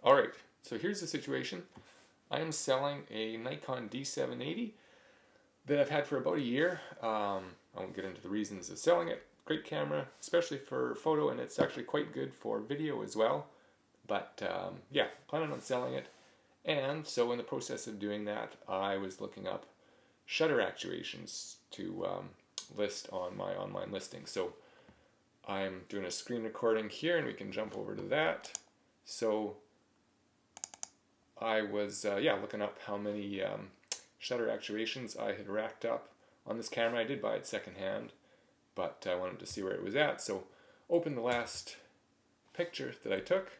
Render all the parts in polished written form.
Alright, so here's the situation. I am selling a Nikon D780 that I've had for about a year. I won't get into the reasons of selling it. Great camera, especially for photo, and it's actually quite good for video as well. But yeah, planning on selling it. And so in the process of doing that, I was looking up shutter actuations to list on my online listing. So I'm doing a screen recording here, and we can jump over to that. So I was looking up how many shutter actuations I had racked up on this camera. I did buy it secondhand, but I wanted to see where it was at. So open the last picture that I took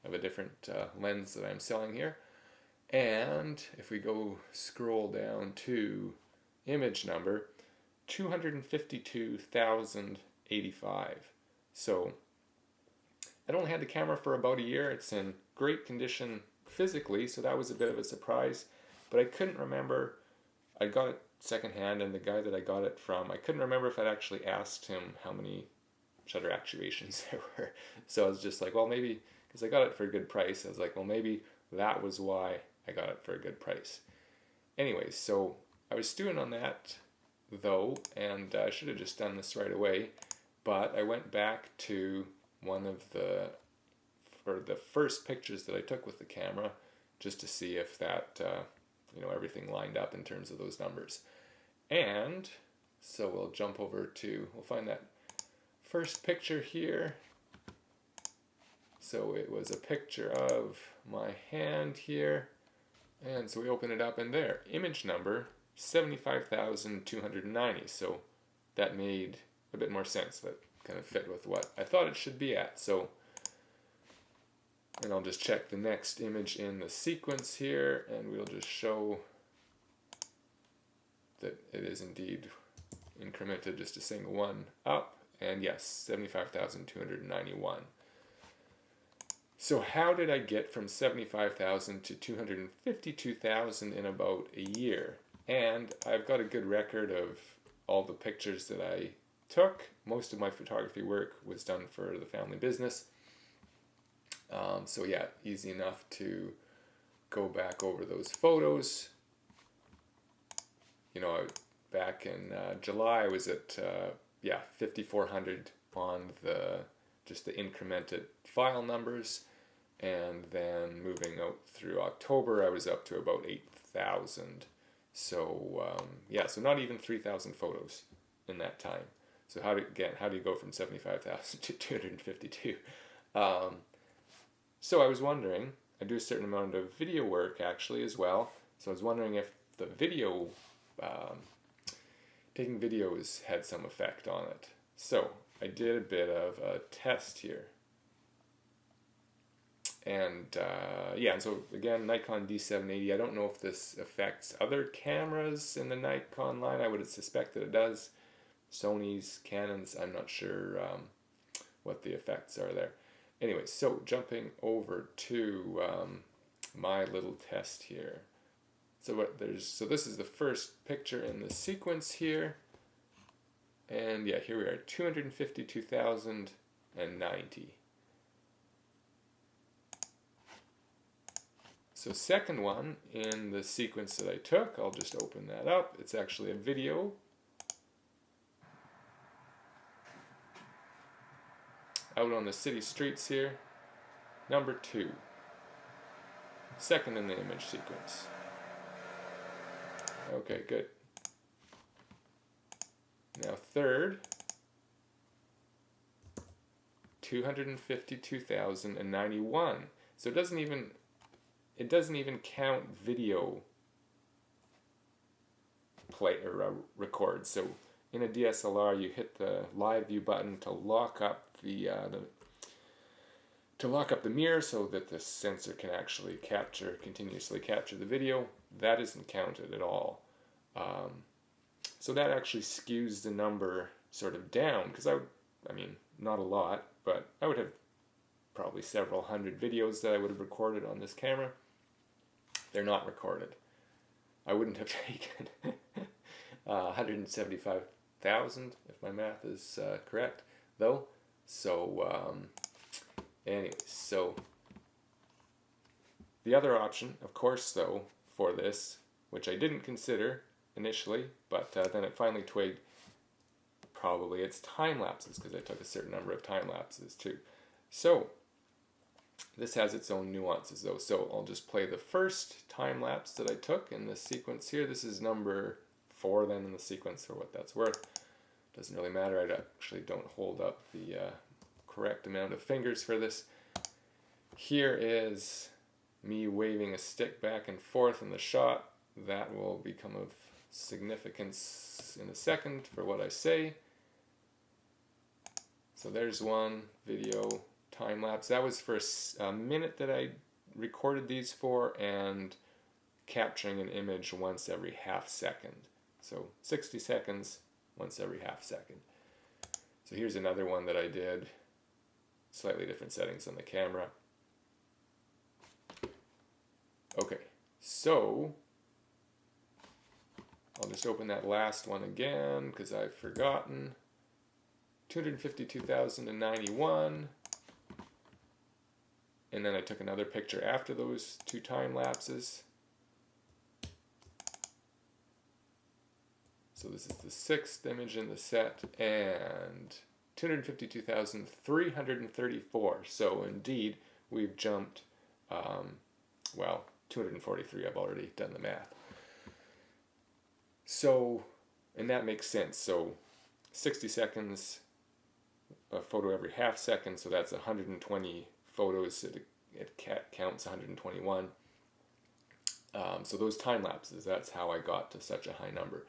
of a different lens that I'm selling here. And if we go scroll down to image number, 252,085. So I'd only had the camera for about a year. It's in great condition physically, so that was a bit of a surprise. But I couldn't remember, I got it secondhand, and the guy that I got it from, I couldn't remember if I'd actually asked him how many shutter actuations there were. So I was just like, well, maybe, because I got it for a good price, I was like, well, maybe that was why I got it for a good price. Anyways, so I was stewing on that though, and I should have just done this right away, but I went back to one of the first pictures that I took with the camera just to see if that everything lined up in terms of those numbers. And so we'll jump over to, we'll find that first picture here. So it was a picture of my hand here, and so we open it up, and there, image number 75,290. So that made a bit more sense. That kind of fit with what I thought it should be at. So, and I'll just check the next image in the sequence here, and we'll just show that it is indeed incremented just a single one up, and yes, 75,291. So how did I get from 75,000 to 252,000 in about a year? And I've got a good record of all the pictures that I took. Most of my photography work was done for the family business. So yeah, easy enough to go back over those photos. You know, back in July I was at 5,400 on just the incremented file numbers, and then moving out through October I was up to about 8,000. So so not even 3,000 photos in that time. So how do you go from 75,000 to 252? So I was wondering, I do a certain amount of video work actually as well, so I was wondering if the video, taking videos had some effect on it. So I did a bit of a test here. And and so again, Nikon D780, I don't know if this affects other cameras in the Nikon line. I would suspect that it does. Sony's, Canon's, I'm not sure what the effects are there. Anyway, so jumping over to my little test here. So this is the first picture in the sequence here. And yeah, here we are, 252,090. So second one in the sequence that I took, I'll just open that up. It's actually a video. Out on the city streets here. Number 2. Second in the image sequence. Okay, good. Now third, 252,091. So it doesn't even count video play or record. So in a DSLR, you hit the live view button to lock up the mirror so that the sensor can actually continuously capture the video. That isn't counted at all. So that actually skews the number sort of down, because not a lot, but I would have probably several hundred videos that I would have recorded on this camera. They're not recorded. I wouldn't have taken 175,000 if my math is correct, though. So anyways, so The other option, of course, though, for this, which I didn't consider initially, but then it finally twigged, probably it's time lapses, because I took a certain number of time lapses too. So this has its own nuances though. So I'll just play the first time lapse that I took in this sequence here. This is number 4 then in the sequence, for what that's worth. Doesn't really matter. I actually don't hold up the correct amount of fingers for this. Here is me waving a stick back and forth in the shot. That will become of significance in a second for what I say. So there's one video time lapse. That was for a minute that I recorded these for, and capturing an image once every half second. So 60 seconds, once every half second. So here's another one that I did, slightly different settings on the camera. Okay, so I'll just open that last one again because I've forgotten. 252,091. And then I took another picture after those 2 time lapses. So this is the 6th image in the set, and 252,334. So indeed, we've jumped, well, 243. I've already done the math. So, and that makes sense. So 60 seconds, a photo every half second, so that's 120 photos. It counts 121. So those time lapses, that's how I got to such a high number.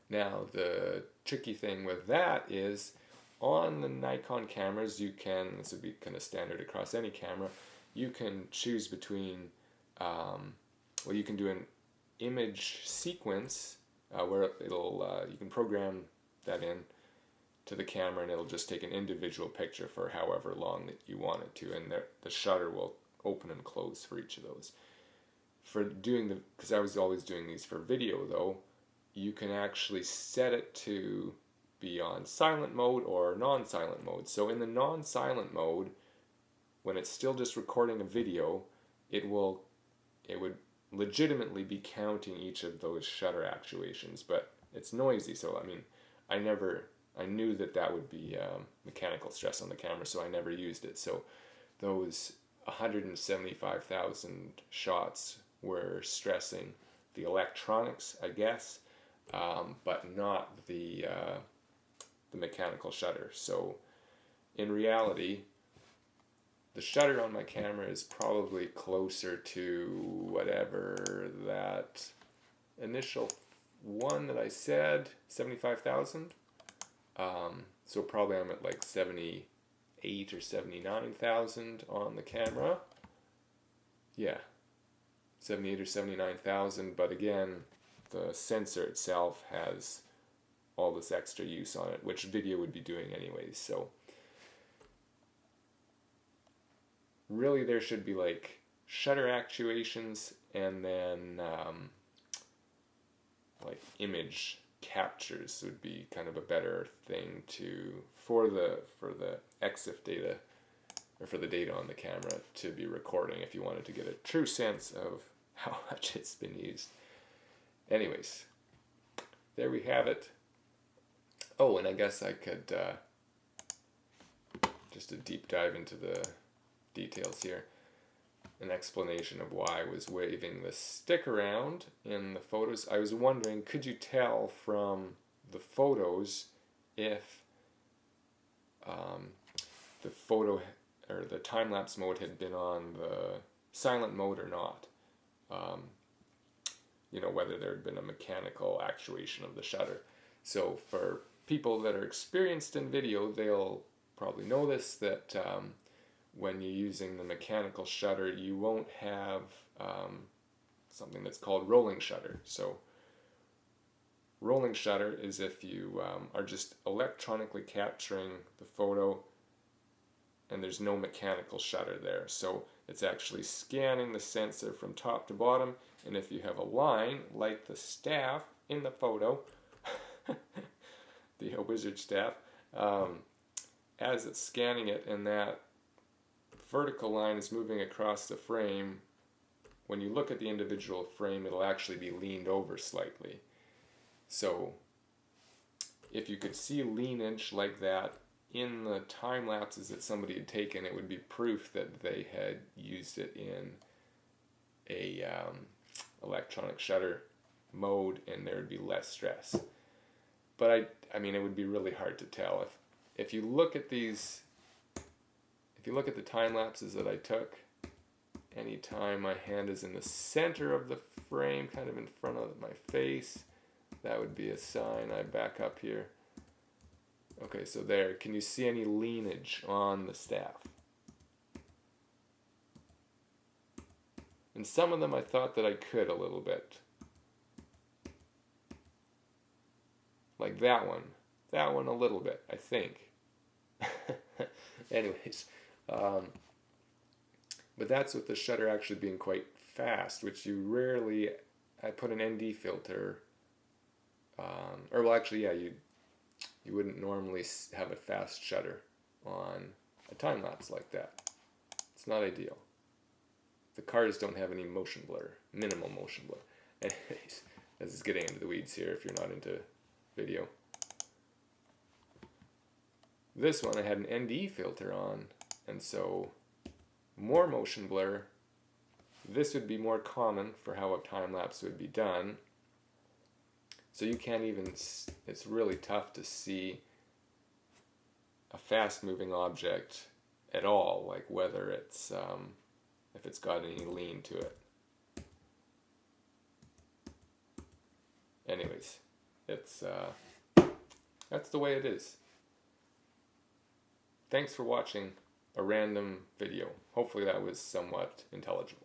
Now the tricky thing with that is, on the Nikon cameras you can, this would be kind of standard across any camera, you can choose between, well, you can do an image sequence where it'll, you can program that in to the camera and it'll just take an individual picture for however long that you want it to, and the shutter will open and close for each of those. For doing the, because I was always doing these for video though, you can actually set it to be on silent mode or non-silent mode. So in the non-silent mode, when it's still just recording a video, it would legitimately be counting each of those shutter actuations, but it's noisy. So I mean, I knew that would be mechanical stress on the camera, so I never used it. So those 175,000 shots were stressing the electronics, I guess, but not the mechanical shutter. So in reality, the shutter on my camera is probably closer to whatever that initial one that I said, 75,000. So probably I'm at like 78 or 79,000 on the camera. Yeah, 78 or 79,000, but again, the sensor itself has all this extra use on it, which video would be doing anyways. So really there should be like shutter actuations and then like image captures would be kind of a better thing to, for the EXIF data, or for the data on the camera to be recording if you wanted to get a true sense of how much it's been used. Anyways, there we have it. Oh, and I guess I could, just a deep dive into the details here, an explanation of why I was waving the stick around in the photos. I was wondering, could you tell from the photos if the photo or the time-lapse mode had been on the silent mode or not? You know, whether there had been a mechanical actuation of the shutter. So for people that are experienced in video, they'll probably know this, that when you're using the mechanical shutter, you won't have something that's called rolling shutter. So rolling shutter is if you are just electronically capturing the photo and there's no mechanical shutter there. So it's actually scanning the sensor from top to bottom, and if you have a line like the staff in the photo, the wizard staff, as it's scanning it and that vertical line is moving across the frame, when you look at the individual frame, it'll actually be leaned over slightly. So if you could see leanage like that in the time lapses that somebody had taken, it would be proof that they had used it in a electronic shutter mode, and there would be less stress. But I mean, it would be really hard to tell. If you look at these, if you look at the time lapses that I took, anytime my hand is in the center of the frame, kind of in front of my face, that would be a sign. I back up here. Okay, so there. Can you see any leanage on the staff? And some of them I thought that I could a little bit. Like that one. That one a little bit, I think. Anyways. But that's with the shutter actually being quite fast, which you rarely... I put an ND filter... or well, actually, yeah, you wouldn't normally have a fast shutter on a time-lapse like that. It's not ideal. The cars don't have any motion blur, minimal motion blur. Anyways, this is getting into the weeds here if you're not into video. This one I had an ND filter on, and so more motion blur. This would be more common for how a time-lapse would be done. So you can't even, it's really tough to see a fast-moving object at all, like whether it's, if it's got any lean to it. Anyways, it's, that's the way it is. Thanks for watching a random video. Hopefully that was somewhat intelligible.